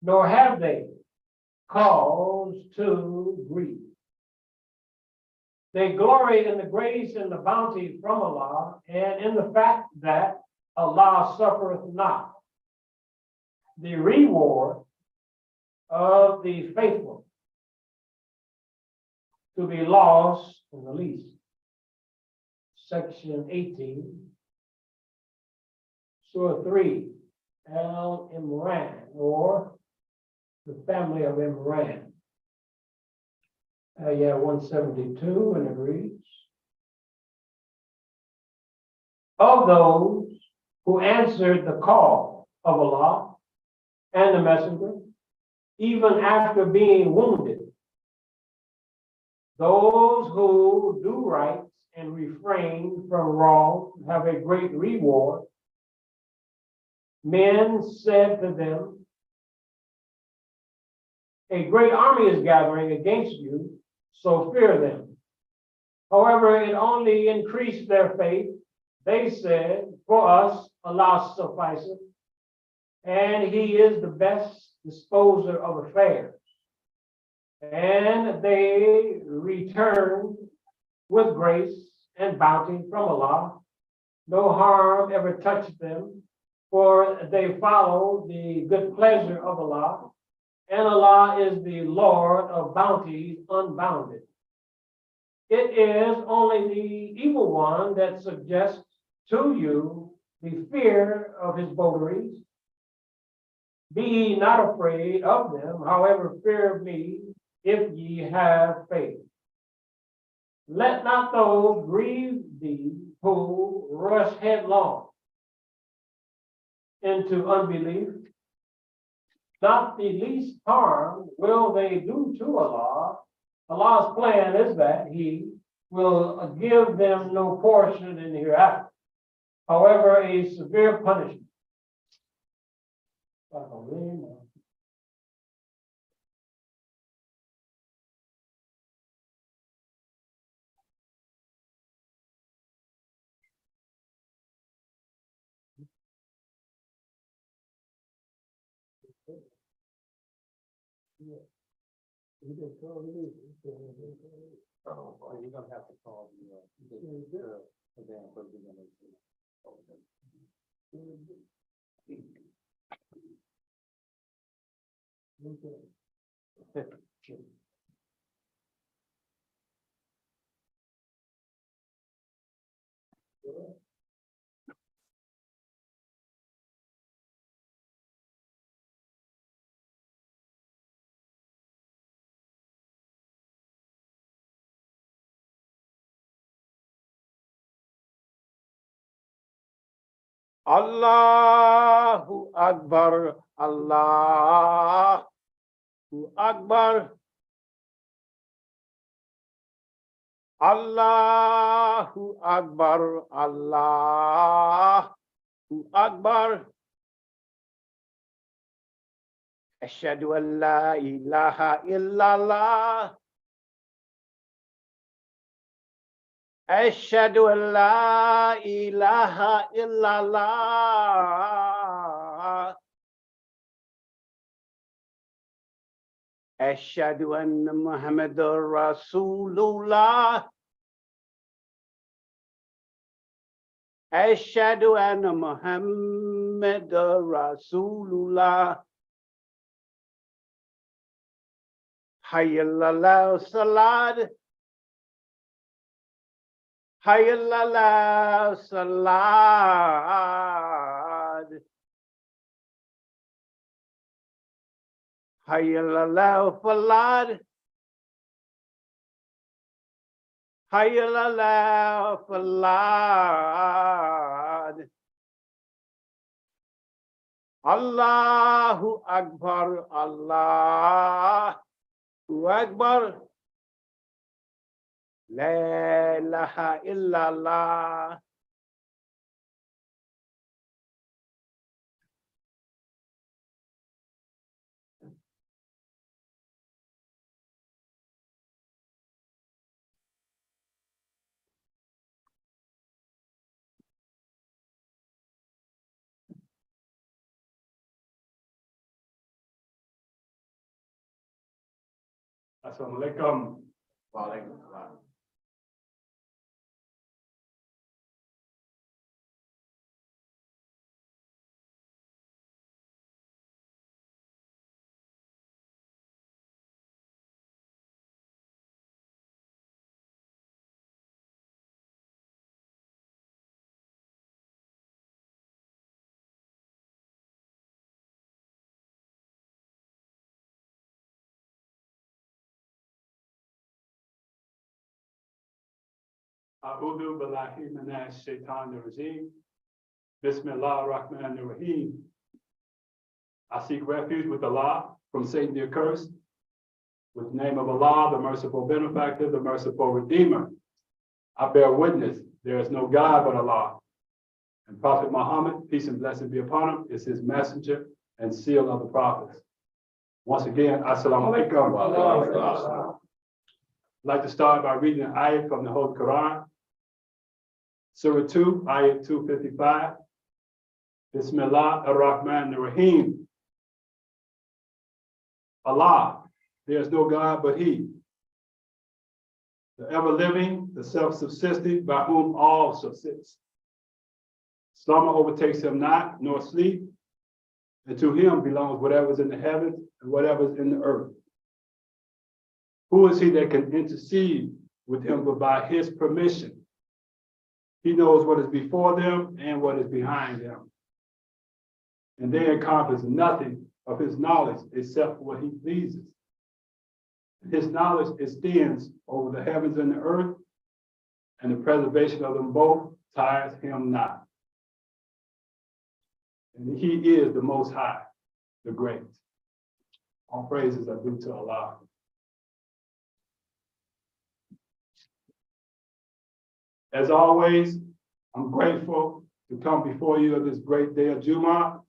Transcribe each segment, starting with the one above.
nor have they cause to grieve. They glory in the grace and the bounty from Allah, and in the fact that Allah suffereth not the reward of the faithful to be lost in the least. Section 18, Surah 3, Al-Imran, or the family of Imran. 172, and it reads, of those who answered the call of Allah and the Messenger, even after being wounded, those who do right and refrain from wrong have a great reward. Men said to them, a great army is gathering against you, so fear them. However, it only increased their faith. They said, for us, Allah sufficeth, and He is the best disposer of affairs. And they returned with grace and bounty from Allah. No harm ever touched them, for they followed the good pleasure of Allah, and Allah is the Lord of bounties unbounded. It is only the evil one that suggests to you the fear of his votaries. Be ye not afraid of them, however, fear me if ye have faith. Let not those grieve thee who rush headlong into unbelief. Not the least harm will they do to Allah. Allah's plan is that He will give them no portion in the hereafter. However, a severe punishment. Oh, you're gonna have to call the damn Allahu Akbar, Allahu Akbar, Allahu Akbar, Allahu Akbar. Ashhadu an la ilaha illallah. Ashhadu an la ilaha illallah. Ashhadu anna Muhammadur Rasulullah. Ashhadu anna Muhammadur Rasulullah. Hayya 'alal salat. Hayya 'alal salat. Hayya 'alal falah. Hayya 'alal falah. Allahu Akbar, Allahu Akbar. La ilaha illallah. Assalamu alaikum. Wa alaikum salam. A'udhu billahi minash shaitanir rajim. Bismillah ar-Rahman ar-Rahim. I seek refuge with Allah from Satan the accursed. With the name of Allah, the merciful benefactor, the merciful redeemer. I bear witness, there is no God but Allah. And Prophet Muhammad, peace and blessing be upon him, is his messenger and seal of the prophets. Once again, Assalamu alaikum. I'd like to start by reading an ayat from the Holy Quran. Surah 2, ayat 255. Bismillah ar-Rahman ar-Rahim. Allah, there is no God but He, the ever-living, the self-subsisting, by whom all subsist. Slumber overtakes him not, nor sleep, and to him belongs whatever is in the heavens and whatever is in the earth. Who is he that can intercede with him but by his permission? He knows what is before them and what is behind them. And they encompass nothing of his knowledge except what he pleases. His knowledge extends over the heavens and the earth, and the preservation of them both tires him not. And he is the Most High, the Great. All praises are due to Allah. As always, I'm grateful to come before you on this great day of Jummah.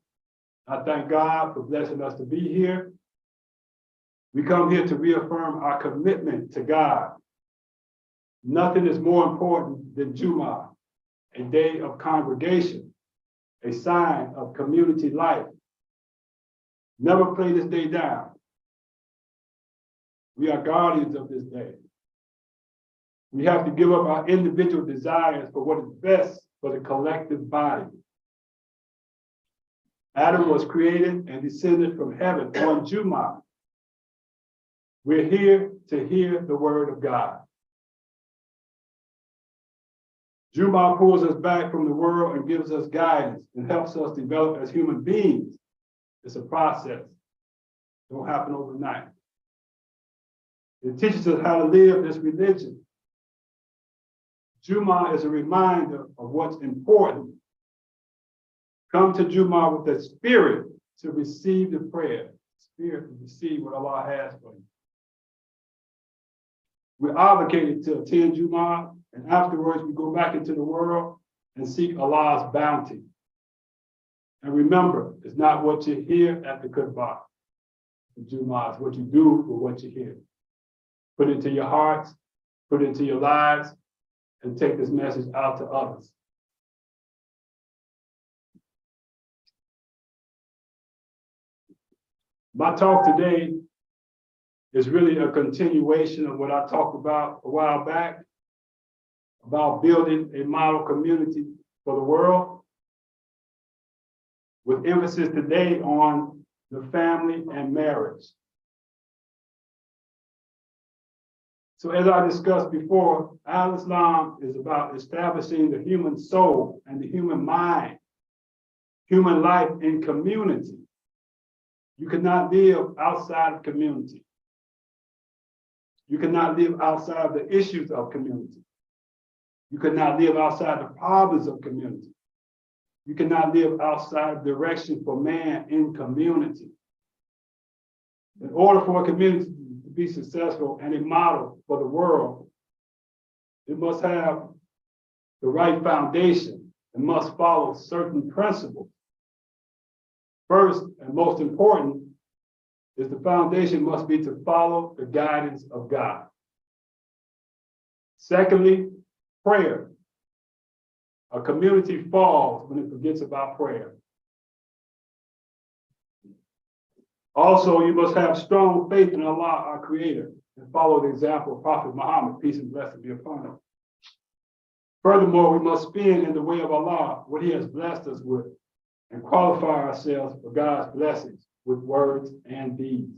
I thank God for blessing us to be here. We come here to reaffirm our commitment to God. Nothing is more important than Jummah, a day of congregation, a sign of community life. Never play this day down. We are guardians of this day. We have to give up our individual desires for what is best for the collective body. Adam was created and descended from heaven on Jummah. We're here to hear the word of God. Jummah pulls us back from the world and gives us guidance and helps us develop as human beings. It's a process. It don't happen overnight. It teaches us how to live this religion. Jummah is a reminder of what's important. Come to Jummah with the spirit to receive the prayer, spirit to receive what Allah has for you. We're obligated to attend Jummah, and afterwards we go back into the world and seek Allah's bounty. And remember, it's not what you hear at the khutbah. Jummah is what you do with what you hear. Put it into your hearts, put it into your lives, and take this message out to others. My talk today is really a continuation of what I talked about a while back, about building a model community for the world, with emphasis today on the family and marriage. So as I discussed before, Al-Islam is about establishing the human soul and the human mind, human life in community. You cannot live outside of community. You cannot live outside of the issues of community. You cannot live outside the problems of community. You cannot live outside of direction for man in community. In order for a community to be successful and a model for the world, it must have the right foundation and must follow certain principles. First and most important is the foundation must be to follow the guidance of God. Secondly, prayer. A community falls when it forgets about prayer. Also, you must have strong faith in Allah, our Creator, and follow the example of Prophet Muhammad, peace and blessing be upon him. Furthermore, we must spend in the way of Allah what He has blessed us with and qualify ourselves for God's blessings with words and deeds.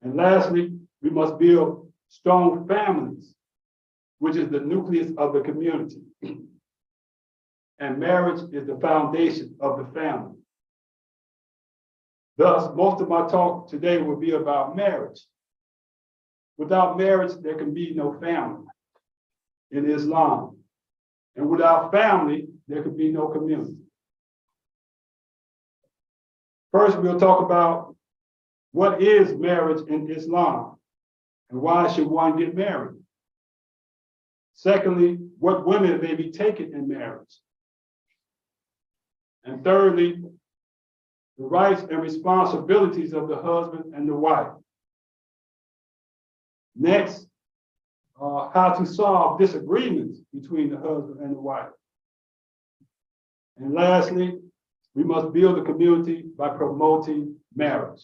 And lastly, we must build strong families, which is the nucleus of the community. And marriage is the foundation of the family. Thus, most of my talk today will be about marriage. Without marriage, there can be no family in Islam. And without family, there can be no community. First, we'll talk about what is marriage in Islam and why should one get married. Secondly, what women may be taken in marriage. And thirdly, the rights and responsibilities of the husband and the wife. Next, how to solve disagreements between the husband and the wife. And lastly, we must build a community by promoting marriage.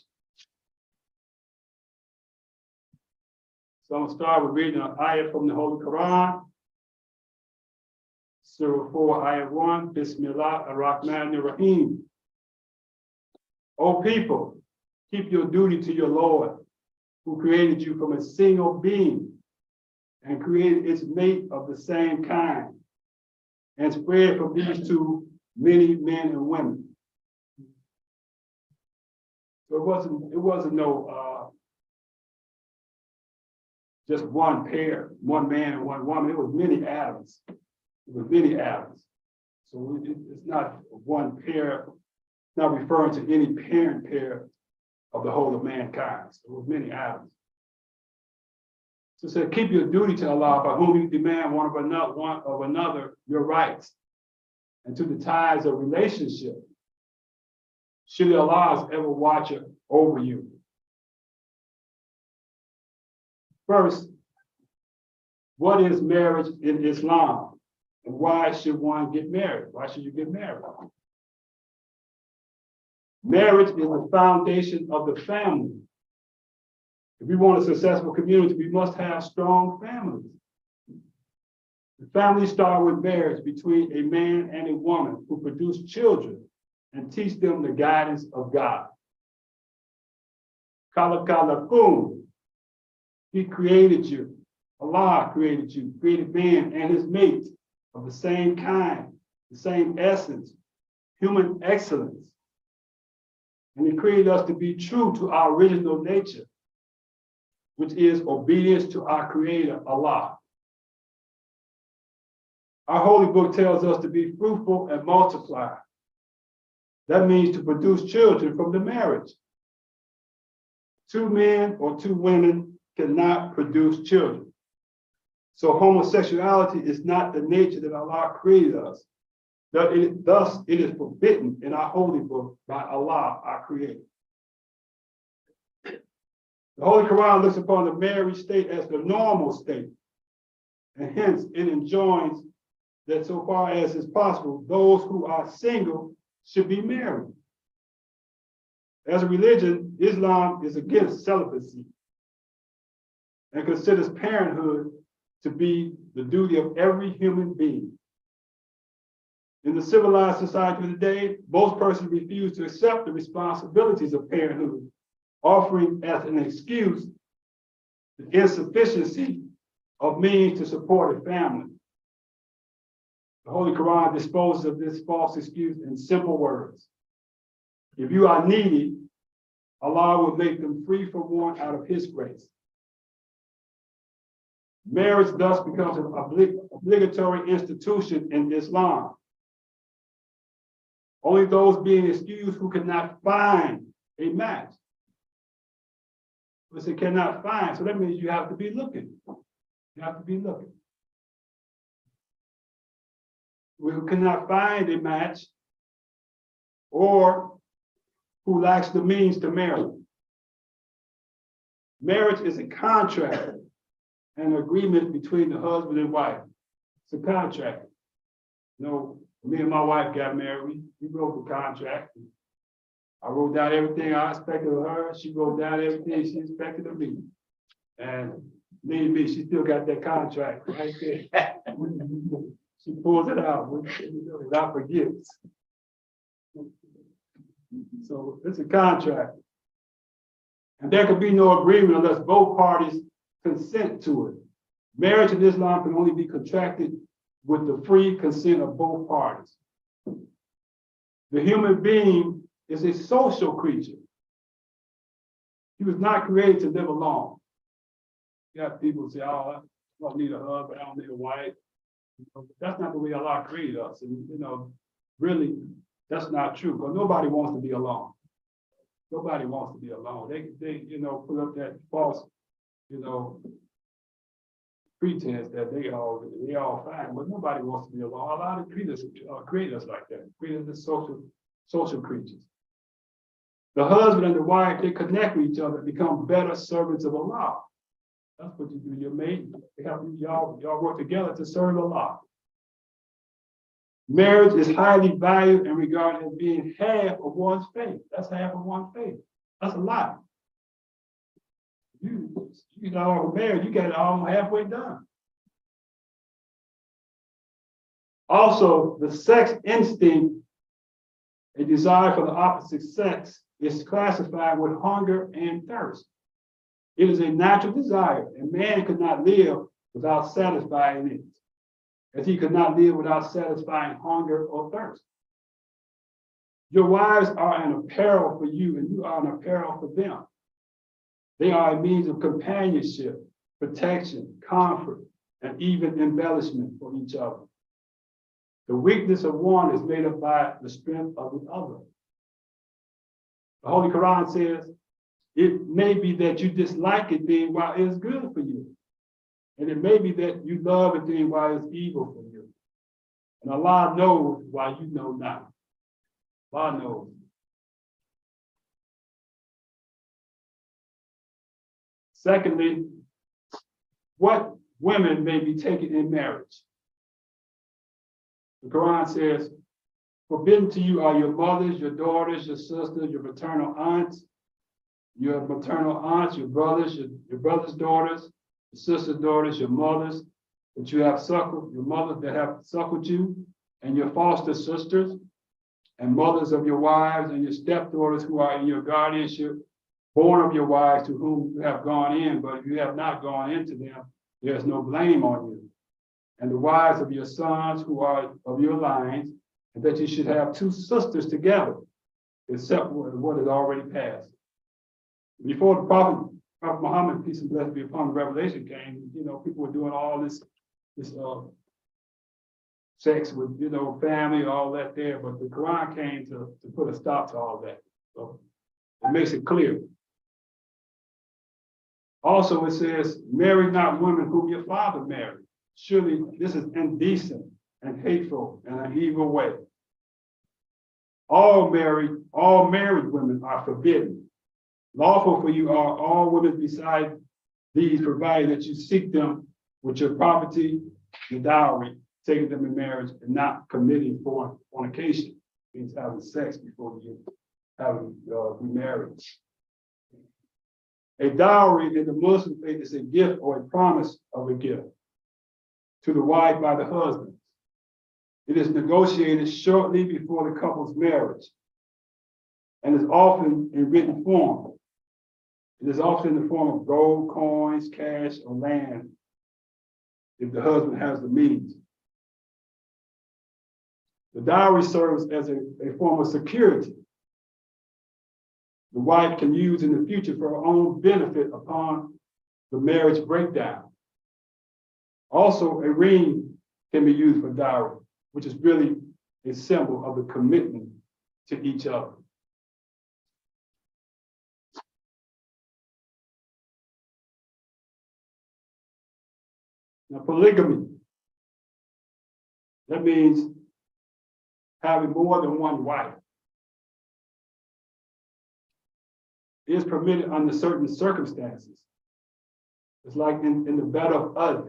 So I'm going to start with reading an ayat from the Holy Quran. Surah 4, ayat 1, Bismillah ar-Rahman ar-Rahim. O people, keep your duty to your Lord, who created you from a single being and created its mate of the same kind, and spread from these two many men and women. So it wasn't no just one pair, one man and one woman. It was many Adams. It was many Adams. So it's not one pair, not referring to any parent pair of the whole of mankind. So it was many Adams. So it said, keep your duty to Allah, by whom you demand one of another your rights, and to the ties of relationship. Should Allah ever watch over you. First, what is marriage in Islam? And why should one get married? Why should you get married? Marriage is the foundation of the family. If we want a successful community, we must have strong families. The families start with marriage between a man and a woman who produce children and teach them the guidance of God. Kalakalakum, He created you. Allah created you, created man and his mate of the same kind, the same essence, human excellence. And He created us to be true to our original nature, which is obedience to our Creator, Allah. Our holy book tells us to be fruitful and multiply. That means to produce children from the marriage. Two men or two women cannot produce children. So homosexuality is not the nature that Allah created us. Thus, it is forbidden in our holy book by Allah, our Creator. The Holy Quran looks upon the married state as the normal state, and hence it enjoins that so far as is possible, those who are single should be married. As a religion, Islam is against celibacy and considers parenthood to be the duty of every human being. In the civilized society of today, most persons refuse to accept the responsibilities of parenthood, offering as an excuse the insufficiency of means to support a family. The Holy Quran disposes of this false excuse in simple words. If you are needy, Allah will make them free from want out of His grace. Marriage thus becomes an obligatory institution in Islam. Only those being excused who cannot find a match. But it cannot find, so that means you have to be looking. You have to be looking. Who cannot find a match or who lacks the means to marry. Marriage is a contract, an agreement between the husband and wife. It's a contract. You know, me and my wife got married. We wrote the contract. I wrote down everything I expected of her. She wrote down everything she expected of me. And leave me, she still got that contract right there. She pulls it out without forgives. So it's a contract. And there could be no agreement unless both parties consent to it. Marriage in Islam can only be contracted with the free consent of both parties. The human being is a social creature. He was not created to live alone. You have people say, oh, I don't need a husband, I don't need a wife. That's not the way Allah created us. And really, that's not true, because nobody wants to be alone. Nobody wants to be alone. They put up that false, pretense that they all fine, but nobody wants to be alone. A lot of creators create us like that. Create us as social creatures. The husband and the wife, they connect with each other, become better servants of Allah. That's what you do. You're made. Y'all work together to serve Allah. Marriage is highly valued and regarded as being half of one's faith. That's half of one's faith. That's a lot. You married, you got it all halfway done. Also, the sex instinct, a desire for the opposite sex, is classified with hunger and thirst. It is a natural desire, and man could not live without satisfying it, as he could not live without satisfying hunger or thirst. Your wives are an apparel for you, and you are an apparel for them. They are a means of companionship, protection, comfort, and even embellishment for each other. The weakness of one is made up by the strength of the other. The Holy Quran says, it may be that you dislike a thing while it is good for you. And it may be that you love a thing while it's evil for you. And Allah knows while you know not. Allah knows. Secondly, what women may be taken in marriage. The Quran says, forbidden to you are your mothers, your daughters, your sisters, your maternal aunts, your brothers, your brothers' daughters, your sisters' daughters, your mothers that you have suckled, your mothers that have suckled you, and your foster sisters, and mothers of your wives, and your stepdaughters who are in your guardianship, born of your wives to whom you have gone in, but if you have not gone into them, there is no blame on you. And the wives of your sons who are of your lines, and that you should have two sisters together, except what is already passed. Before the Prophet Muhammad, peace and blessings be upon him, revelation came, people were doing all this sex with, family, all that there, but the Quran came to put a stop to all that. So it makes it clear. Also, it says, marry not women whom your father married. Surely this is indecent and hateful and an evil way. All married women are forbidden. Lawful for you are all women beside these, provided that you seek them with your property, your dowry, taking them in marriage, and not committing fornication, means having sex before you be married. A dowry in the Muslim faith is a gift or a promise of a gift to the wife by the husband. It is negotiated shortly before the couple's marriage and is often in written form. It is often in the form of gold, coins, cash, or land, if the husband has the means. The dowry serves as a form of security the wife can use in the future for her own benefit upon the marriage breakdown. Also, a ring can be used for dowry, which is really a symbol of the commitment to each other. Now, polygamy, that means having more than one wife. It is permitted under certain circumstances. It's like in the Battle of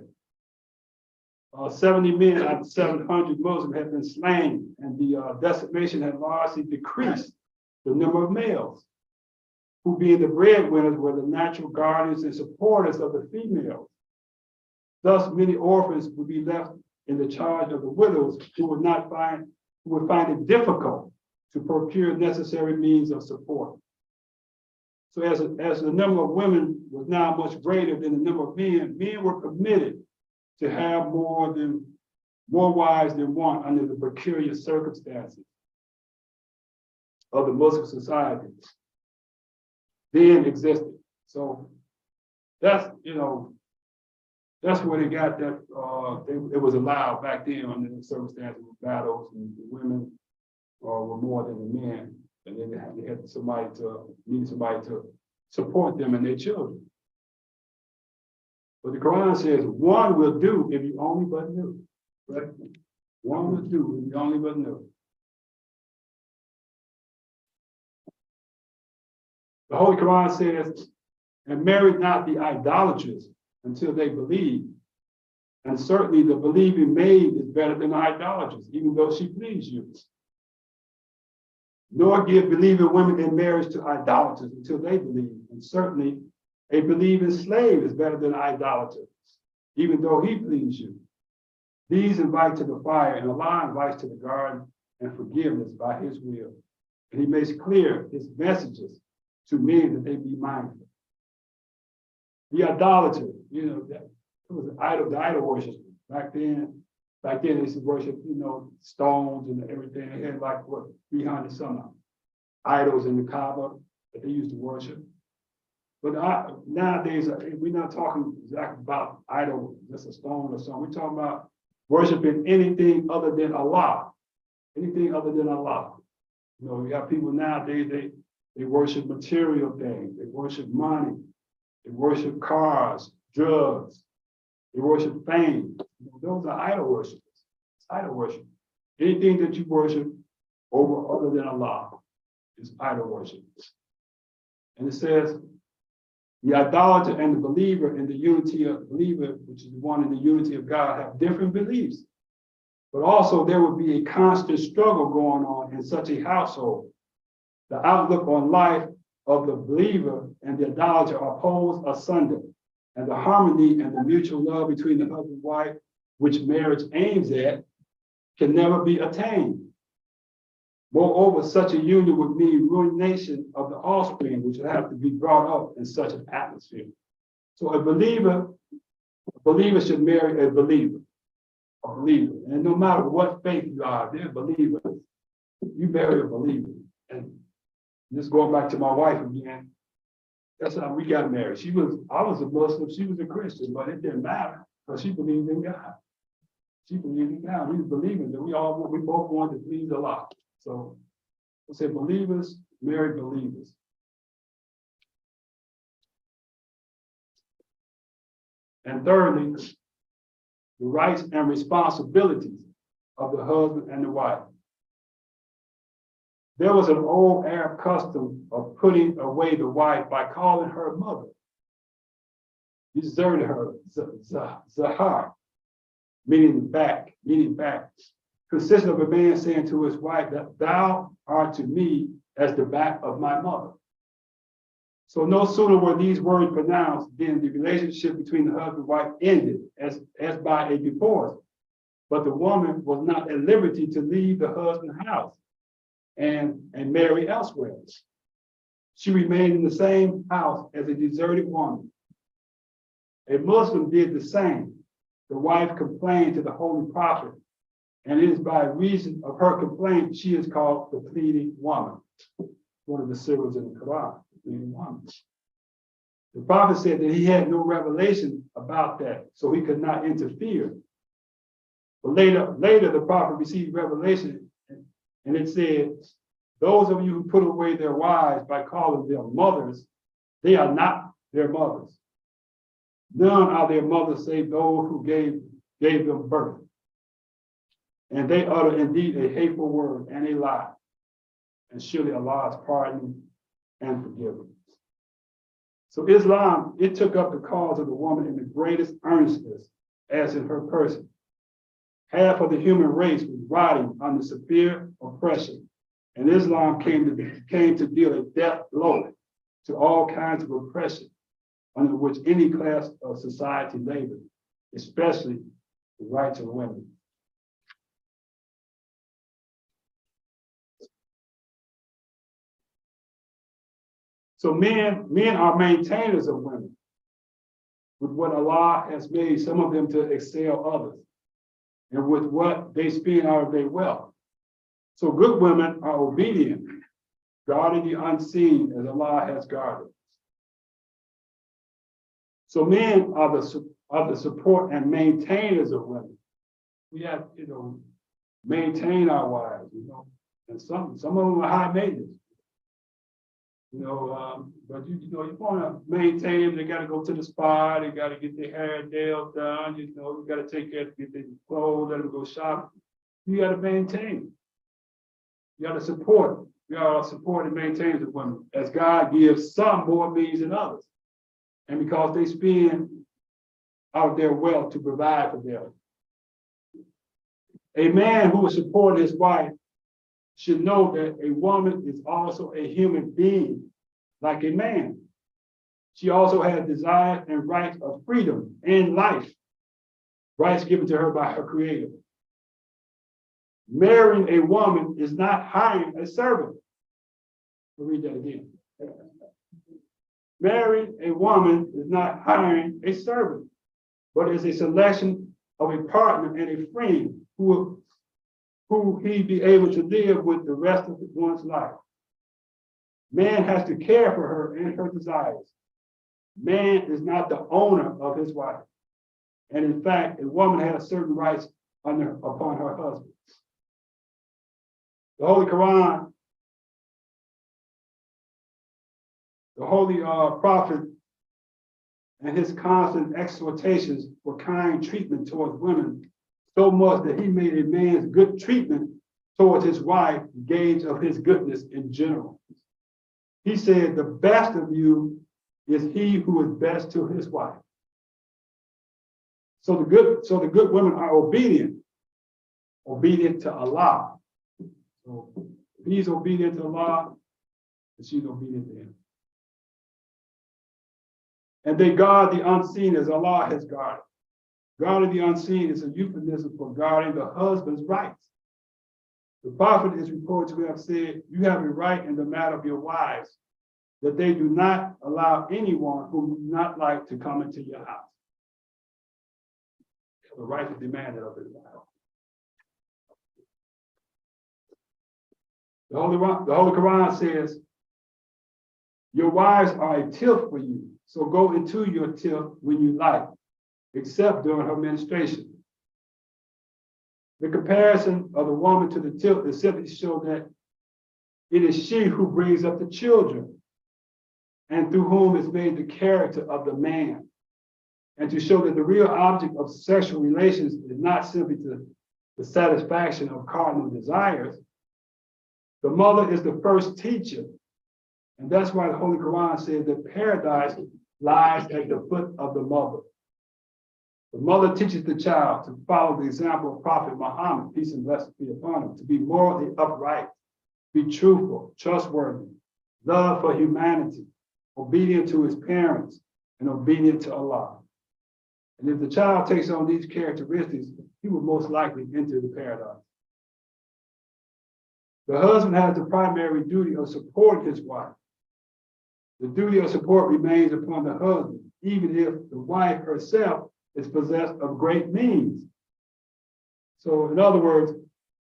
Uhud. 70 men out of 700 Muslims had been slain, and the decimation had largely decreased the number of males. who being the breadwinners were the natural guardians and supporters of the females. Thus, many orphans would be left in the charge of the widows who would find it difficult to procure necessary means of support. So as the number of women was now much greater than the number of men, men were permitted to have more wives than one under the peculiar circumstances of the Muslim society then existed. So that's, that's where they got that, it was allowed back then under the circumstances of battles, and the women were more than the men. And then they had somebody to support them and their children. But the Quran says one will do if you only but knew. Right? One will do if you only but knew. The Holy Quran says, and marry not the idolatrous until they believe. And certainly the believing maid is better than the idolatrous, even though she please you. Nor give believing women in marriage to idolaters until they believe. And certainly a believing slave is better than an idolater, even though he please you. These invite to the fire, and Allah invites to the garden and forgiveness by his will. And he makes clear his messages to men that they be mindful. The idolater, that it was the idol worship. Back then they used to worship, stones and everything. They had like 300 some idols in the Kaaba that they used to worship. But nowadays, we're not talking exactly about idol, just a stone or something. We're talking about worshiping anything other than Allah. Anything other than Allah. We have people nowadays, they worship material things. They worship money. They worship cars, drugs. They worship fame. Those are idol worshipers. It's idol worship. Anything that you worship over other than Allah is idol worship. And it says, the idolater and the believer in the unity of believer, which is the one in the unity of God, have different beliefs. But also there would be a constant struggle going on in such a household. The outlook on life of the believer and the idolater are poles asunder, and the harmony and the mutual love between the husband and wife, which marriage aims at, can never be attained. Moreover, such a union would mean ruination of the offspring, which would have to be brought up in such an atmosphere. So a believer should marry a believer. And no matter what faith you are, they're believers. You marry a believer. And just going back to my wife again, that's how we got married. I was a Muslim, she was a Christian, but it didn't matter because she believed in God. She believed in God. We were believing that we both wanted to please Allah. So we'll say believers marry believers. And thirdly, the rights and responsibilities of the husband and the wife. There was an old Arab custom of putting away the wife by calling her mother. He deserted her, Zahar, meaning back, consisting of a man saying to his wife that thou art to me as the back of my mother. So no sooner were these words pronounced than the relationship between the husband and wife ended as by a divorce. But the woman was not at liberty to leave the husband's house and marry elsewhere. She remained in the same house as a deserted woman. A Muslim did the same. The wife complained to the Holy Prophet, and it is by reason of her complaint she is called the pleading woman. One of the surahs in the Quran, the pleading woman. The Prophet said that he had no revelation about that, so he could not interfere. But later the Prophet received revelation, and it said, those of you who put away their wives by calling them mothers, they are not their mothers. None are their mothers save those who gave them birth. And they utter indeed a hateful word and a lie. And surely Allah is pardoning and forgiving. So Islam, it took up the cause of the woman in the greatest earnestness, as in her person. Half of the human race was rotting under severe oppression, and Islam came to deal a death blow to all kinds of oppression under which any class of society labors, especially the rights of women. So men are maintainers of women with what Allah has made some of them to excel others and with what they spend out of their wealth. So good women are obedient, guarding the unseen as Allah has guarded. So men are the support and maintainers of women. We have, maintain our wives, and some of them are high maintenance. But you want to maintain them. They got to go to the spa. They got to get their hair and nails done. You got to take care of get their clothes. Let them go shopping. You got to maintain. You got to support. We are support and maintain the women as God gives some more means than others, and because they spend out of their wealth to provide for them. A man who will support his wife should know that a woman is also a human being, like a man. She also has desires and rights of freedom and life, rights given to her by her creator. Marrying a woman is not hiring a servant. I'll read that again. Marrying a woman is not hiring a servant, but is a selection of a partner and a friend who he be able to live with the rest of one's life. Man has to care for her and her desires. Man is not the owner of his wife. And in fact, a woman has certain rights upon her husband. The Holy Quran, the Holy Prophet, and his constant exhortations for kind treatment towards women, so much that he made a man's good treatment towards his wife gauge of his goodness in general. He said, the best of you is he who is best to his wife. So the good women are obedient to Allah. So if he's obedient to Allah, then she's obedient to him. And they guard the unseen as Allah has guarded. Guarding the unseen is a euphemism for guarding the husband's rights. The prophet is reported to have said, you have a right in the matter of your wives, that they do not allow anyone who would not like to come into your house. The right to demand it of his wife. The Holy Quran says, your wives are a tilth for you, so go into your tilth when you like, except during her menstruation. The comparison of the woman to the tilth is simply to show that it is she who brings up the children and through whom is made the character of the man, and to show that the real object of sexual relations is not simply the satisfaction of carnal desires. The mother is the first teacher, and that's why the Holy Quran says that paradise lies at the foot of the mother. The mother teaches the child to follow the example of Prophet Muhammad, peace and blessings be upon him, to be morally upright, be truthful, trustworthy, love for humanity, obedient to his parents, and obedient to Allah. And if the child takes on these characteristics, he will most likely enter the paradise. The husband has the primary duty of supporting his wife. The duty of support remains upon the husband, even if the wife herself is possessed of great means. So in other words,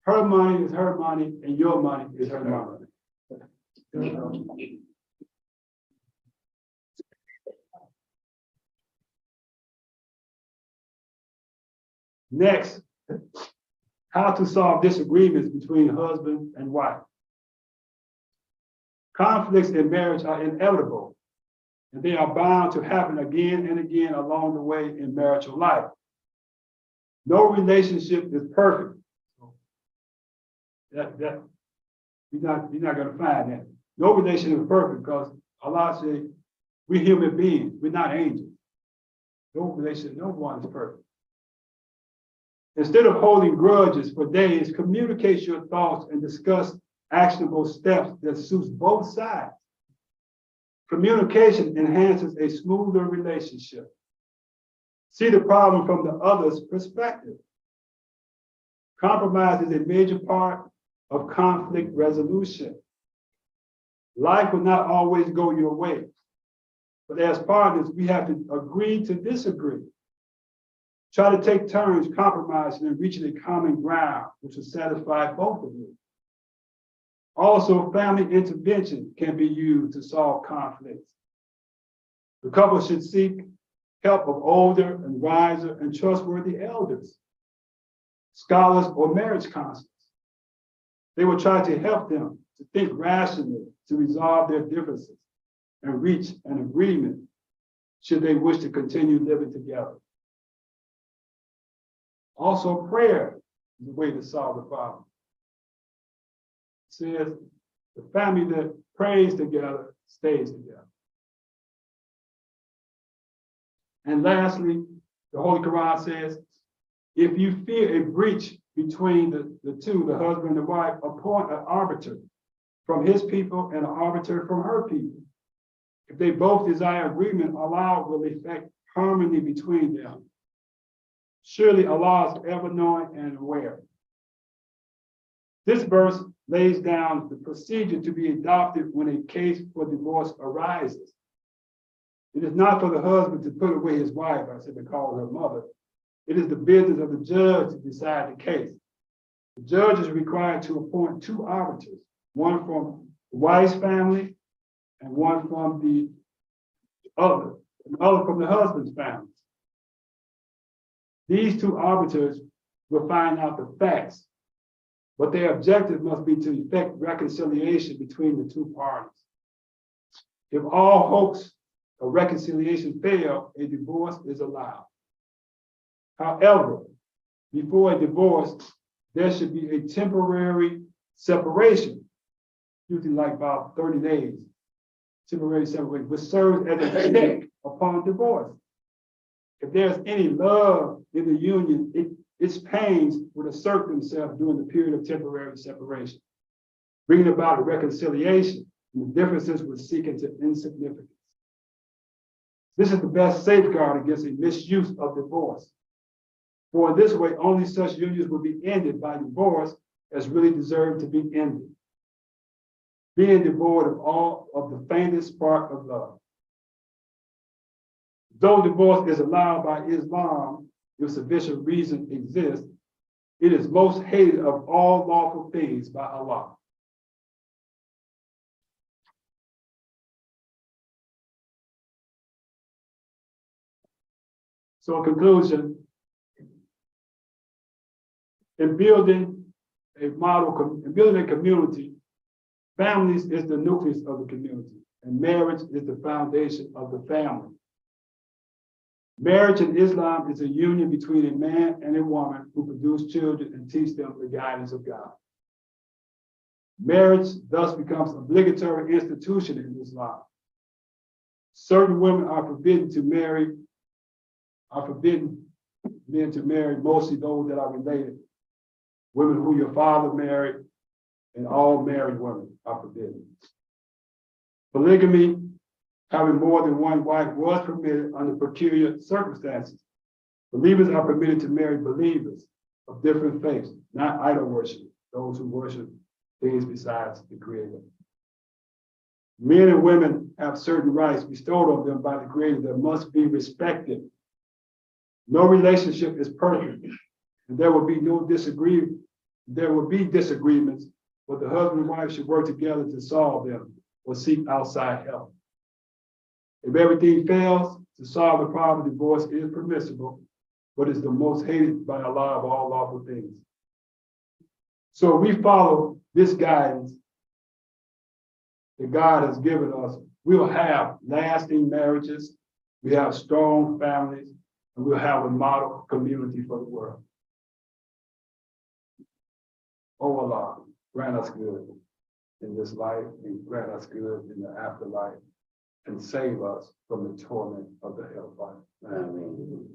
her money is her money and your money is her money. Next, how to solve disagreements between husband and wife. Conflicts in marriage are inevitable, and they are bound to happen again and again along the way in marital life. No relationship is perfect. You're not going to find that. No relationship is perfect because Allah said we're human beings, we're not angels. No relationship, no one is perfect. Instead of holding grudges for days, communicate your thoughts and discuss actionable steps that suits both sides. Communication enhances a smoother relationship. See the problem from the other's perspective. Compromise is a major part of conflict resolution. Life will not always go your way, but as partners, we have to agree to disagree. Try to take turns compromising and reaching a common ground which will satisfy both of you. Also, family intervention can be used to solve conflicts. The couple should seek help of older and wiser and trustworthy elders, scholars, or marriage counselors. They will try to help them to think rationally to resolve their differences and reach an agreement should they wish to continue living together. Also, prayer is a way to solve the problem. It says the family that prays together stays together. And lastly, the Holy Quran says, if you fear a breach between the two, the husband and the wife, appoint an arbiter from his people and an arbiter from her people. If they both desire agreement, Allah will effect harmony between them. Surely Allah is ever knowing and aware. This verse lays down the procedure to be adopted when a case for divorce arises. It is not for the husband to put away his wife, I said to call her mother. It is the business of the judge to decide the case. The judge is required to appoint two arbiters, one from the wife's family and one from the other from the husband's family. These two arbiters will find out the facts, but their objective must be to effect reconciliation between the two parties. If all hopes of reconciliation fail, a divorce is allowed. However, before a divorce, there should be a temporary separation, usually like about 30 days, temporary separation, which serves as a check upon divorce. If there's any love in the union, its pains would assert themselves during the period of temporary separation, bringing about a reconciliation, and the differences would seek into insignificance. This is the best safeguard against a misuse of divorce. For in this way, only such unions will be ended by divorce as really deserve to be ended, being devoid of all of the faintest spark of love. Though divorce is allowed by Islam, if sufficient reason exists, it is most hated of all lawful things by Allah. So in conclusion, in building a community, families is the nucleus of the community, and marriage is the foundation of the family. Marriage in Islam is a union between a man and a woman who produce children and teach them the guidance of God. Marriage thus becomes an obligatory institution in Islam. Certain women are forbidden men to marry, mostly those that are related. Women who your father married, and all married women are forbidden. Polygamy, having more than one wife, was permitted under peculiar circumstances. Believers are permitted to marry believers of different faiths, not idol worship, those who worship things besides the Creator. Men and women have certain rights bestowed on them by the Creator that must be respected. No relationship is perfect, and there will be disagreements, but the husband and wife should work together to solve them or seek outside help. If everything fails to solve the problem, divorce is permissible, but it's the most hated by Allah of all lawful things. So we follow this guidance that God has given us. We will have lasting marriages, we have strong families, and we'll have a model community for the world. Oh Allah, grant us good in this life and grant us good in the afterlife and save us from the torment of the hellfire. Amen.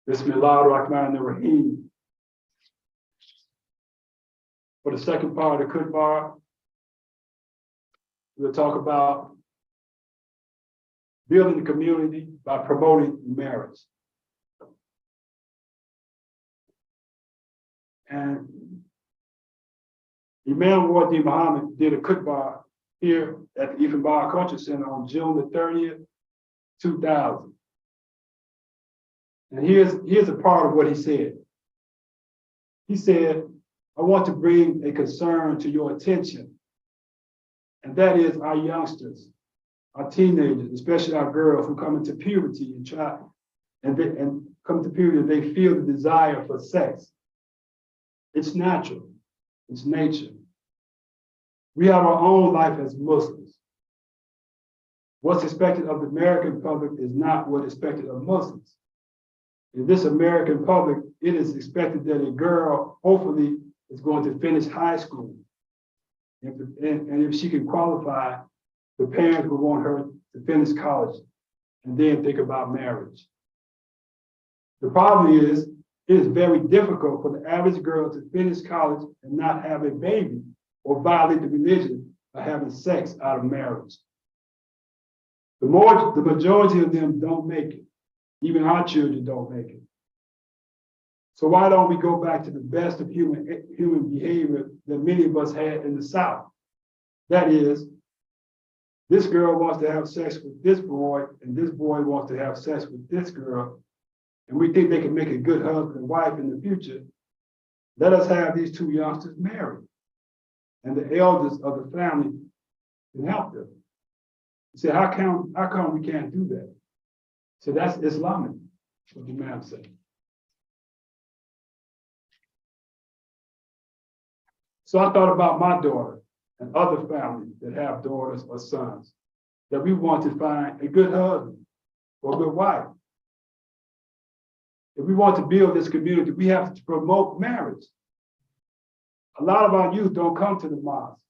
Bismillah ar-Rahman ar-Rahim. For the second part of the khutbah, we'll talk about building the community by promoting marriage. And Imam Wardi Muhammad did a khutbah here at the Ifan Culture Center on June the 30th, 2000. And here's a part of what he said. He said, I want to bring a concern to your attention, and that is our youngsters, our teenagers, especially our girls who come into puberty and come to puberty, they feel the desire for sex. It's natural, it's nature. We have our own life as Muslims. What's expected of the American public is not what is expected of Muslims. In this American public, it is expected that a girl hopefully is going to finish high school. And if she can qualify, the parents will want her to finish college and then think about marriage. The problem is, it is very difficult for the average girl to finish college and not have a baby or violate the religion by having sex out of marriage. The majority of them don't make it. Even our children don't make it. So why don't we go back to the best of human behavior that many of us had in the South? That is, this girl wants to have sex with this boy, and this boy wants to have sex with this girl, and we think they can make a good husband and wife in the future. Let us have these two youngsters married, and the elders of the family can help them. You say, how come we can't do that? So that's Islamic, what the Imam said. So I thought about my daughter and other families that have daughters or sons, that we want to find a good husband or a good wife. If we want to build this community, we have to promote marriage. A lot of our youth don't come to the mosque.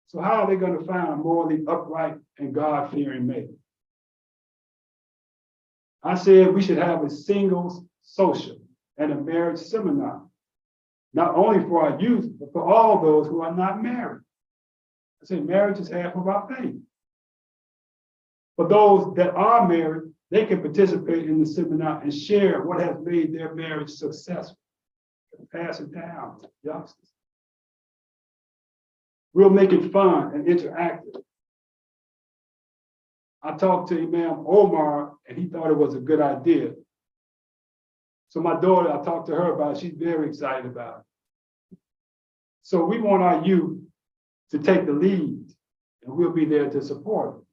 So how are they going to find a morally upright and God-fearing mate? I said we should have a singles social and a marriage seminar, not only for our youth, but for all those who are not married. I say marriage is half of our faith. For those that are married, they can participate in the seminar and share what has made their marriage successful and pass it down to youngsters. We'll make it fun and interactive. I talked to Imam Omar, and he thought it was a good idea. So my daughter, I talked to her about it. She's very excited about it. So we want our youth to take the lead, and we'll be there to support them.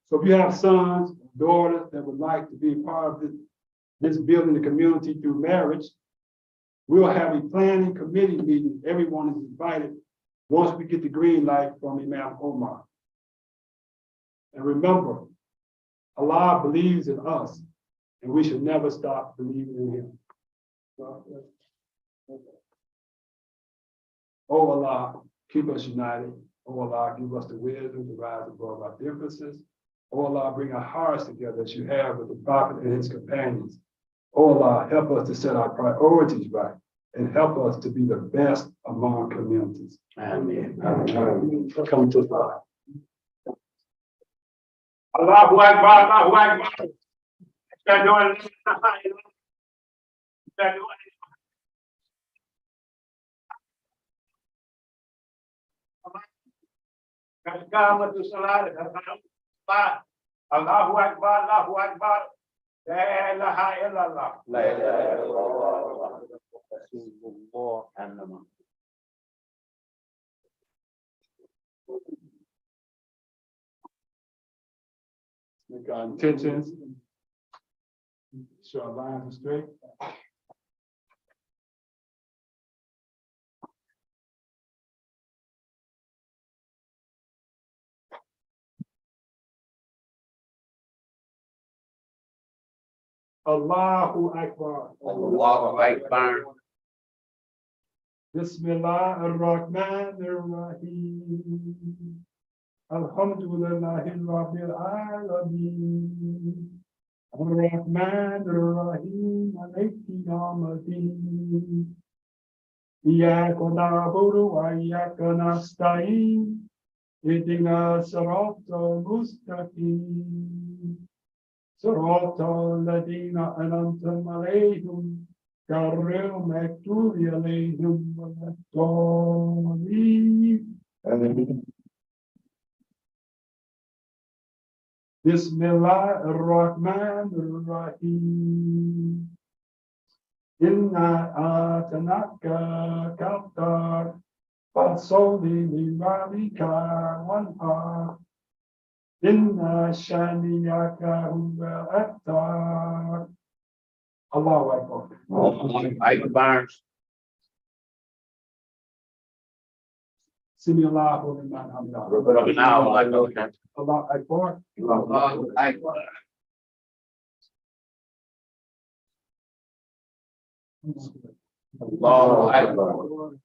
So if you have sons, daughters that would like to be a part of this building the community through marriage, we'll have a planning committee meeting. Everyone is invited once we get the green light from Imam Omar. And remember, Allah believes in us, and we should never stop believing in him. Oh Allah, keep us united. Oh Allah, give us the wisdom to rise above our differences. Oh Allah, bring our hearts together as you have with the Prophet and his companions. Oh Allah, help us to set our priorities right and help us to be the best among communities. Amen. Amen. Come to God. Allahu Akbar, Allahu Akbar. Allahu Akbar, Allahu Akbar. La ilaha illallah. La ilaha illallah. Rasulullah. Make our intentions. Sure our lines are straight. Allahu Akbar. Allahu Akbar. Bismillah ar-Rahman ar-Rahim. Alhamdulillahi Rabbil Alameen. الرحمن الرحيم مالك يوم الدين إياك نعبد وإياك نستعين اهدنا الصراط المستقيم صراط الذين أنعمت عليهم غير المغضوب عليهم ولا الضالين بسم الله الرحمن الرحيم إنا آتيناك الكوثر فصل لربك وانحر إن شانئك هو الأبتر الله أكبر سمع الله لمن حمده الله أكبر الله أكبر الله أكبر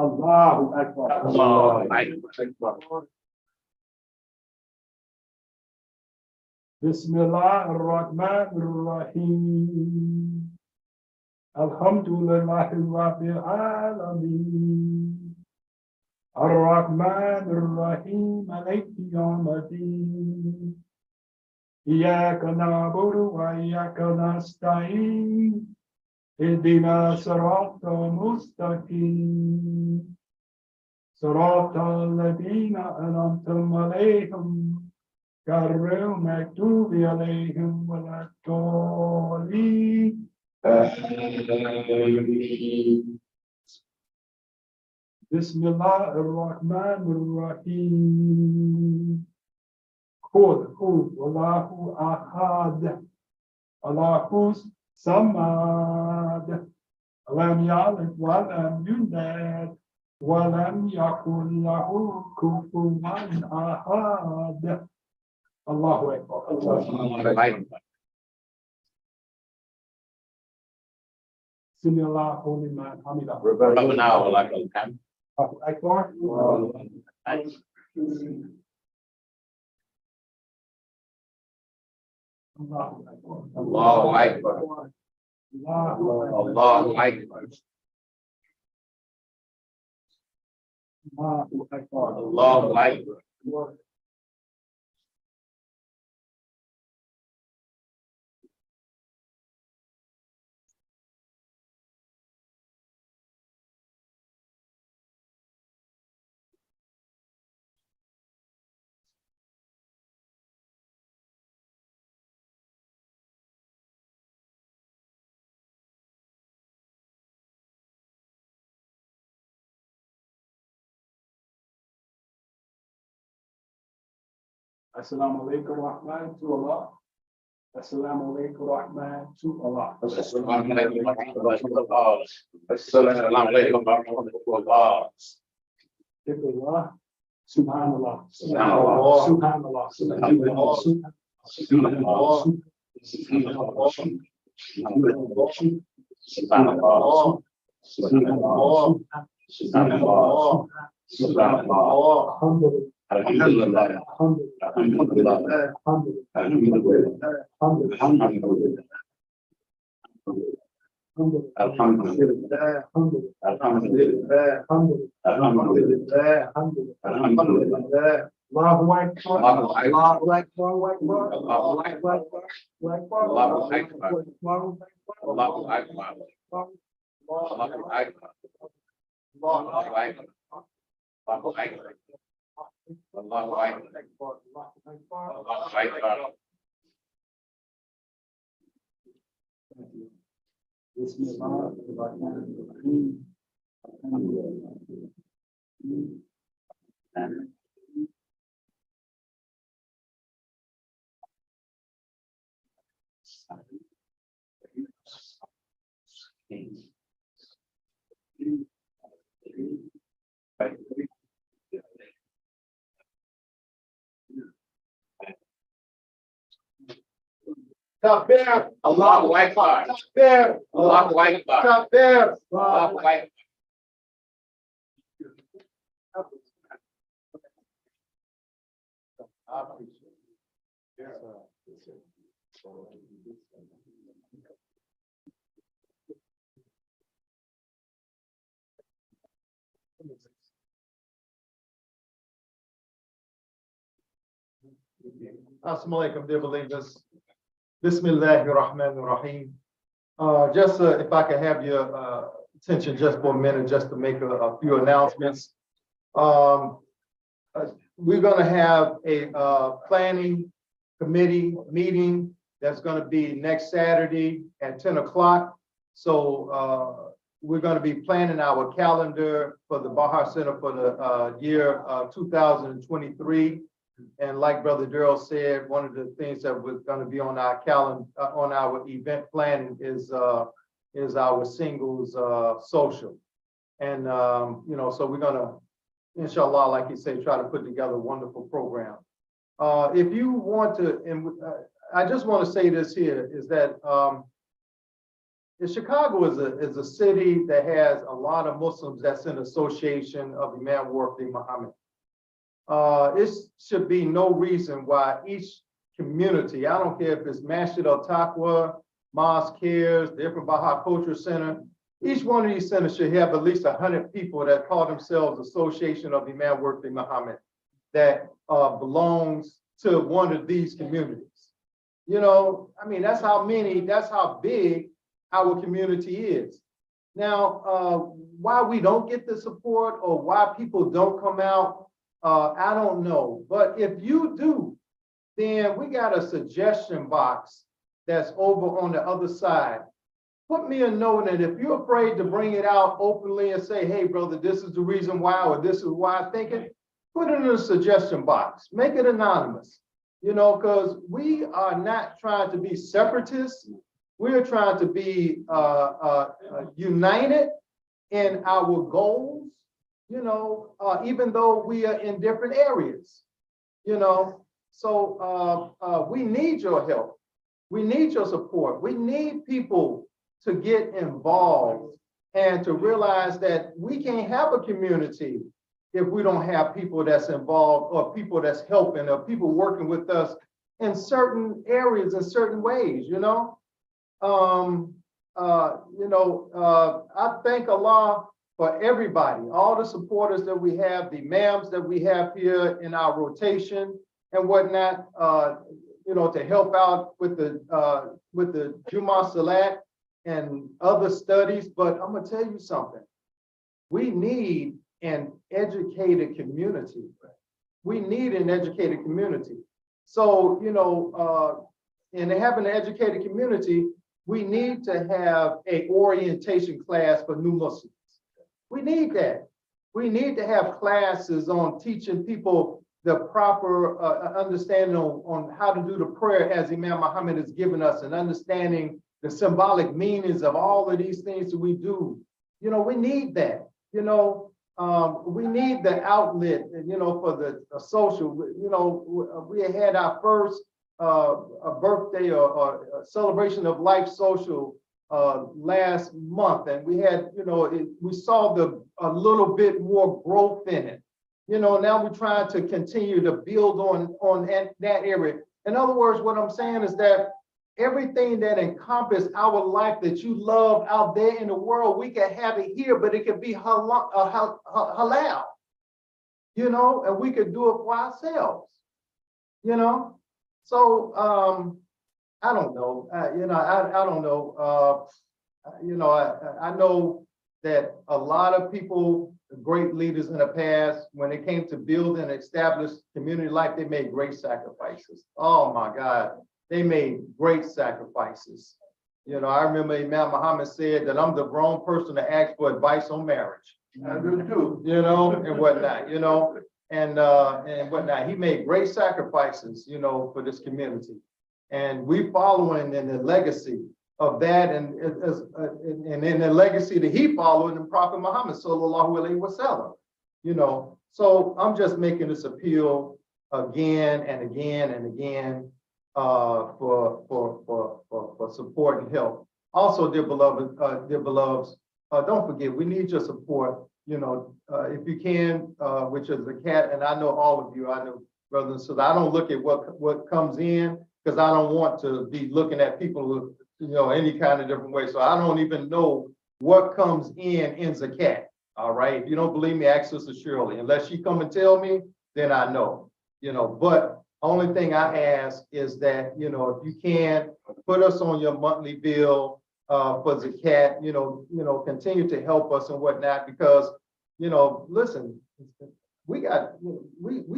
الله أكبر الله أكبر بسم الله الرحمن الرحيم الحمد لله رب العالمين الرحمن الرحيم مالك يوم الدين إياك نعبد وإياك نستعين اهدنا الصراط المستقيم صراط الذين أنعمت عليهم غير المغضوب عليهم ولا الضالين بسم الله الرحمن الرحيم قل هو الله أحد الله الصمد لم يلد ولم يولد ولم يكن له كفوا أحد الله أكبر سمع الله لمن حمده ربنا ولك الحمد أكبر الله أكبر الله أكبر الله أكبر الله أكبر Assalamu alaikum wa rahmatullah. Assalamu alaikum wa rahmatullah. السلام عليكم ورحمة الله وبركاته السلام عليكم ورحمة الله وبركاته Subhanallah. Subhanallah. Subhanallah. Subhanallah. Subhanallah. Subhanallah. Subhanallah. Subhanallah. Subhanallah. Alhamdulillah. Alhamdulillah. Alhamdulillah. Alhamdulillah. Alhamdulillah. Alhamdulillah. Alhamdulillah. Alhamdulillah. Allahu Akbar. Allahu Akbar. Allahu Akbar. Allahu Akbar. Allahu Akbar. Allahu Akbar. Allahu Akbar. Allahu Akbar. Allahu Akbar. Allahu Akbar. Allahu Akbar. Bismillahirrahmanirrahim. Takbir. Allahu Akbar. Takbir. Allahu Akbar. Takbir. Allahu Akbar. I appreciate it. Yeah. Assalamu alaikum, dear believers. Bismillahir Rahmanir Rahim. Just if I could have your attention just for a minute, just to make a few announcements. We're going to have a planning committee meeting that's going to be next Saturday at 10 o'clock. So we're going to be planning our calendar for the Bahar Center for the year 2023. And like Brother Darrell said, one of the things that was going to be on our calendar, on our event planning is our singles social. And, so we're going to, inshallah, like you say, try to put together a wonderful program. If you want to, and I just want to say this here, is that Chicago is a city that has a lot of Muslims that's in association of Imam Warfi Muhammad. It should be no reason why each community, I don't care if it's Masjid al-Taqwa, Mosque Cares, the Ifra Baha Culture Center, each one of these centers should have at least 100 people that call themselves Association of Imam Warfi Muhammad that belongs to one of these communities. That's how big our community is. Now, why we don't get the support or why people don't come out, I don't know. But if you do, then we got a suggestion box that's over on the other side. Put me a note, and if you're afraid to bring it out openly and say, hey, brother, this is the reason why, or this is why I think it, put it in the suggestion box. Make it anonymous, because we are not trying to be separatists. We're trying to be united in our goals, even though we are in different areas, So we need your help. We need your support. We need people to get involved and to realize that we can't have a community if we don't have people that's involved or people that's helping or people working with us in certain areas in certain ways, I thank Allah for everybody, all the supporters that we have, the imams that we have here in our rotation and whatnot, to help out with the Jummah Salat and other studies. But I'm gonna tell you something. We need an educated community. We need an educated community. So, in having an educated community, we need to have an orientation class for new Muslims. We need that. We need to have classes on teaching people the proper understanding on how to do the prayer as Imam Muhammad has given us, and understanding the symbolic meanings of all of these things that we do. We need that. We need the outlet, for the social. We had our first a birthday or a celebration of life social last month, and we had, we saw a little bit more growth in it. Now we're trying to continue to build on that area. In other words, what I'm saying is that everything that encompasses our life that you love out there in the world, we can have it here, but it could be halal, and we could do it for ourselves, So I don't know, I don't know, I know that a lot of people, great leaders in the past, when it came to build and establish community life, they made great sacrifices. Oh my God, they made great sacrifices. I remember Imam Muhammad said that I'm the wrong person to ask for advice on marriage. I do too, and whatnot, and whatnot. He made great sacrifices, for this community. And we following in the legacy of that, and in the legacy that he followed in Prophet Muhammad sallallahu alaihi wasallam. So I'm just making this appeal again and again and again for support and help. Also, dear beloveds, don't forget, we need your support. If you can, which is the cat, and I know all of you. I know brothers and sisters. I don't look at what comes in because I don't want to be looking at people with, any kind of different way. So I don't even know what comes in zakat. All right. If you don't believe me, ask Sister Shirley. Unless she come and tell me, then I know. But only thing I ask is that, if you can put us on your monthly bill for zakat, continue to help us and whatnot, because, listen, we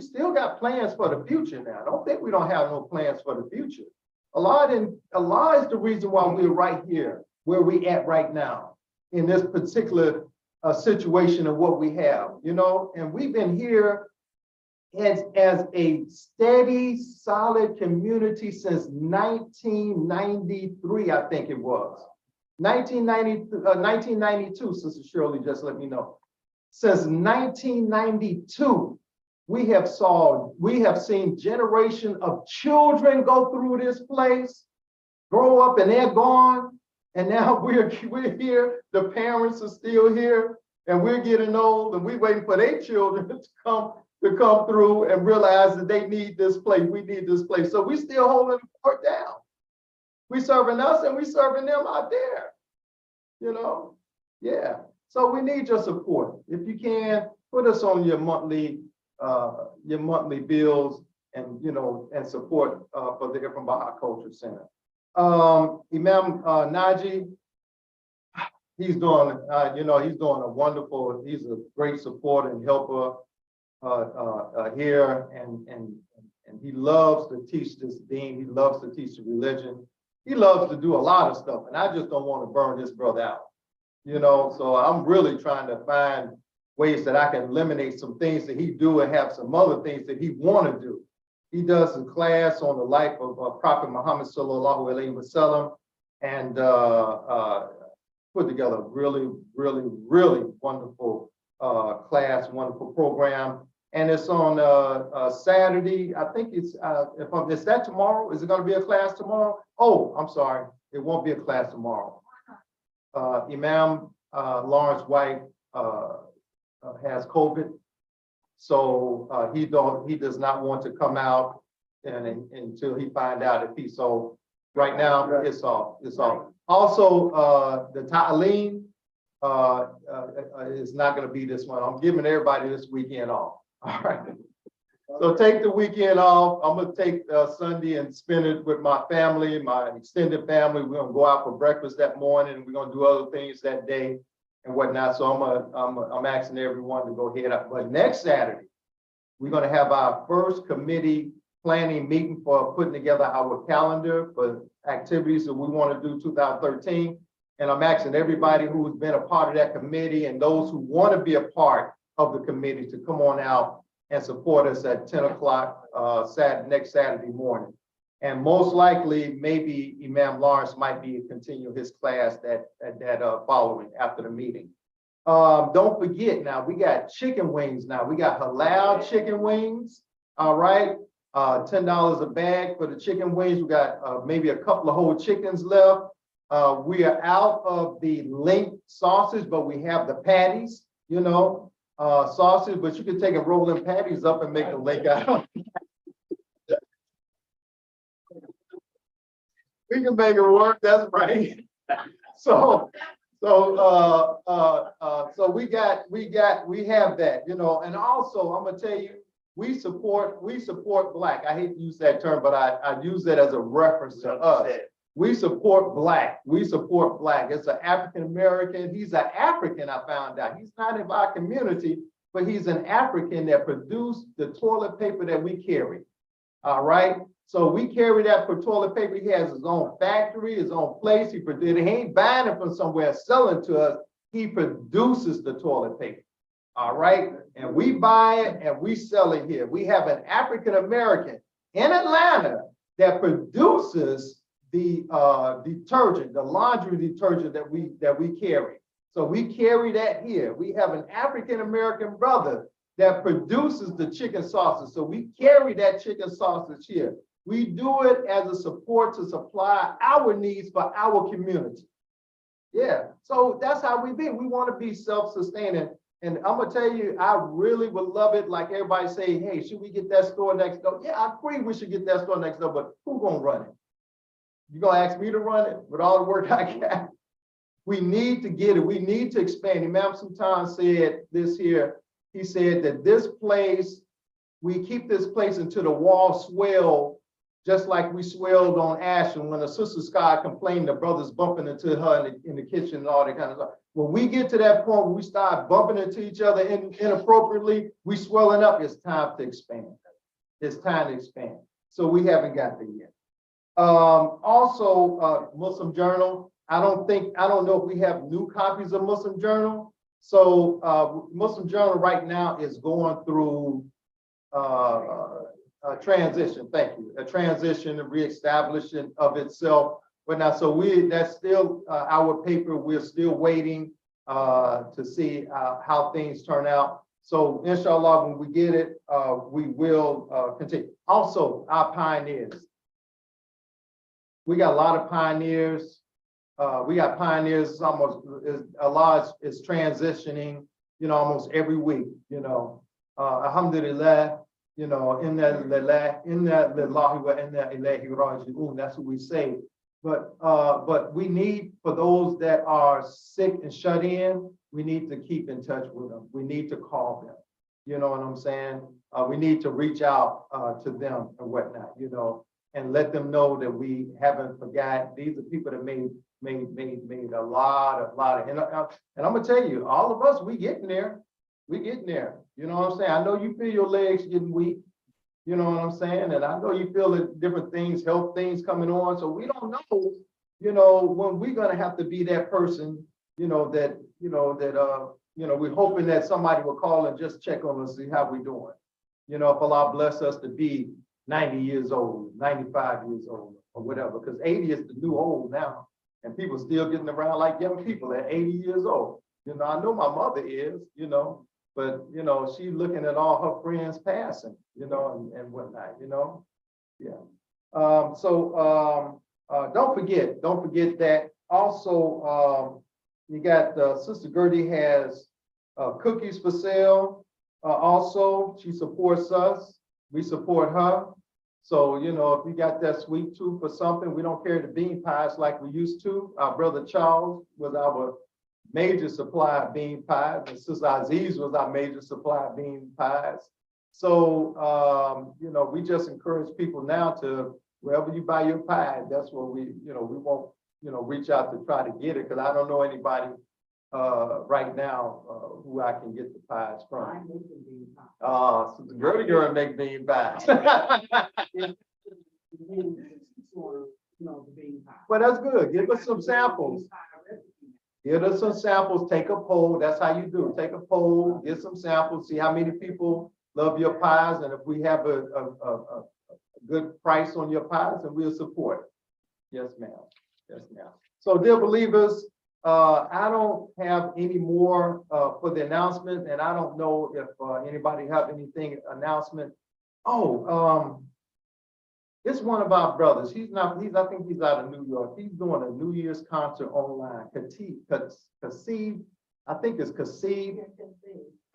still got plans for the future now. I don't think we don't have no plans for the future. Allah is the reason why we're right here, where we at right now, in this particular situation of what we have, and we've been here as a steady, solid community since 1993, I think it was. 1992, Sister Shirley just let me know. Since 1992, we have seen generation of children go through this place, grow up, and they're gone. And now we're here, the parents are still here, and we're getting old, and we're waiting for their children to come through and realize that they need this place. We need this place. So we still holding the fort down. We serving us and we serving them out there. Yeah. So we need your support. If you can, put us on your monthly bills and and support for the Ifram Baha Culture Center. Imam Naji, he's doing he's a great supporter and helper here, and he loves to teach this deen. He loves to teach the religion. He loves to do a lot of stuff, and I just don't want to burn this brother out. So I'm really trying to find ways that I can eliminate some things that he do and have some other things that he want to do. He does a class on the life of Prophet Muhammad sallallahu alaihi wasallam, and put together a really, really, really wonderful class, wonderful program. And it's on Saturday. I think it's is that tomorrow? Is it going to be a class tomorrow? Oh, I'm sorry, it won't be a class tomorrow. Imam Lawrence White has COVID, so he does not want to come out until he find out if he. So right now it's off. It's off. Also, the Ta'aleem is not going to be this one. I'm giving everybody this weekend off. All right. So take the weekend off. I'm going to take Sunday and spend it with my family, my extended family. We're going to go out for breakfast that morning, and we're going to do other things that day and whatnot. So I'm asking everyone to go ahead up. But next Saturday, we're going to have our first committee planning meeting for putting together our calendar for activities that we want to do 2013. And I'm asking everybody who's been a part of that committee and those who want to be a part of the committee to come on out and support us at 10 o'clock next Saturday morning. And most likely, maybe Imam Lawrence might be continue his class that following after the meeting. Don't forget now, we got chicken wings now. We got halal chicken wings, all right? $10 a bag for the chicken wings. We got maybe a couple of whole chickens left. We are out of the link sausage, but we have the patties, sausage, but you can take and roll them patties up and make a link out. We can make it work, that's right. So we have that, and also I'm gonna tell you, we support Black. I hate to use that term, but I use that as a reference to us. We support Black. We support Black. It's an African American. He's an African, I found out. He's not in our community, but he's an African that produced the toilet paper that we carry. All right. So we carry that for toilet paper. He has his own factory, his own place. He ain't buying it from somewhere, selling to us. He produces the toilet paper. All right. And we buy it and we sell it here. We have an African American in Atlanta that produces the detergent, the laundry detergent that we carry. So we carry that here. We have an African American brother that produces the chicken sausage. So we carry that chicken sausage here. We do it as a support to supply our needs for our community. Yeah, so that's how we be. We want to be self-sustaining And I'm gonna tell you, I really would love it. Like everybody say, hey, should we get that store next door? Yeah, I agree we should get that store next door, but who gonna run it? You gonna ask me to run it with all the work I got? We need to get it. We need to expand. Imam sometimes said this here. He said that this place, we keep this place until the walls swell, just like we swelled on Ashland when a sister Sky complained the brothers bumping into her in the kitchen and all that kind of stuff. When we get to that point where we start bumping into each other inappropriately, we swelling up, it's time to expand. It's time to expand. So we haven't got there yet. Also, Muslim Journal. I don't know if we have new copies of Muslim Journal. So Muslim Journal right now is going through a transition. Thank you. A transition, a reestablishment of itself. But now, so that's still our paper. We're still waiting to see how things turn out. So inshallah, when we get it, we will continue. Also, our pioneers. We got a lot of pioneers. We got pioneers. Allah is transitioning, almost every week. Alhamdulillah. Inna lillahi wa inna ilayhi raji'un. That's what we say. But we need, for those that are sick and shut in, we need to keep in touch with them. We need to call them. You know what I'm saying? We need to reach out to them and whatnot. And let them know that we haven't forgot. These are people that made a lot of, and I'm gonna tell you, all of us, we getting there. We getting there. You know what I'm saying? I know you feel your legs getting weak. You know what I'm saying? And I know you feel that different things, health things coming on. So we don't know, when we're gonna have to be that person, we're hoping that somebody will call and just check on us, see how we doing. If Allah bless us to be 90 years old, 95 years old, or whatever, because 80 is the new old now. And people still getting around like young people at 80 years old. I know my mother is, but, she's looking at all her friends passing, and whatnot, yeah. Don't forget that. Also, you got Sister Gertie has cookies for sale. Also, she supports us. We support her. So, if you got that sweet tooth for something, we don't carry the bean pies like we used to. Our brother Charles was our major supply of bean pies, and Sister Aziz was our major supply of bean pies. So, we just encourage people now to, wherever you buy your pie, that's what we won't, reach out to try to get it, because I don't know anybody right now who I can get the pies from. So the girl make bean pies. Well, that's good. Give us some samples. Give us some samples. Take a poll. That's how you do it. Take a poll. Get some samples. See how many people love your pies, and if we have a good price on your pies, then we'll support it. Yes, ma'am. Yes, ma'am. So, dear believers, I don't have any more for the announcement, and I don't know if anybody have anything announcement. Oh, it's one of our brothers. I think he's out of New York. He's doing a New Year's concert online. Kaseed, I think it's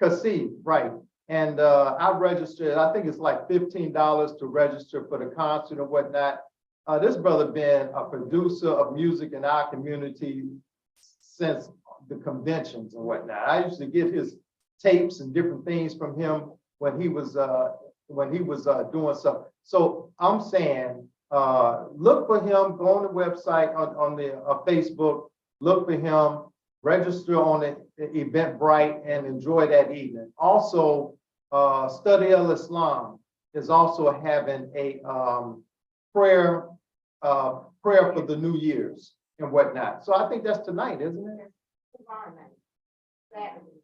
Kaseed, right. And I registered, I think it's like $15 to register for the concert and whatnot. This brother been a producer of music in our community since the conventions and whatnot. I used to get his tapes and different things from him when he was doing stuff. So I'm saying, look for him. Go on the website on the Facebook. Look for him. Register on the Eventbrite and enjoy that evening. Also, Study al-Islam is also having a prayer for the New Year's and whatnot. So I think that's tonight, isn't it? Tomorrow night. Saturday.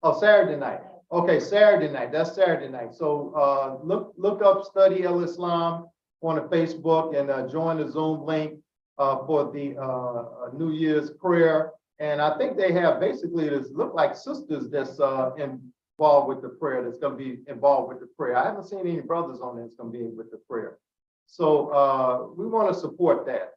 Oh, Saturday night. Okay, Saturday night. That's Saturday night. So look up Study al-Islam on the Facebook and join the Zoom link for the New Year's prayer. And I think they have basically this look like sisters that's involved with the prayer, that's going to be involved with the prayer. I haven't seen any brothers on there that's going to be with the prayer. So we want to support that,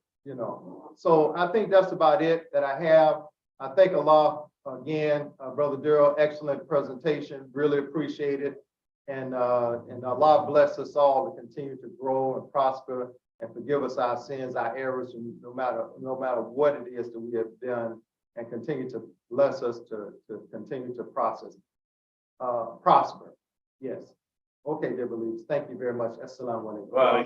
So I think that's about it that I have. I thank Allah again, Brother Darrell, excellent presentation, really appreciate it. And Allah bless us all to continue to grow and prosper and forgive us our sins, our errors, and no matter what it is that we have done, and continue to bless us to continue to prosper. Yes. Okay, dear believers, thank you very much. Assalamu alaikum. Well,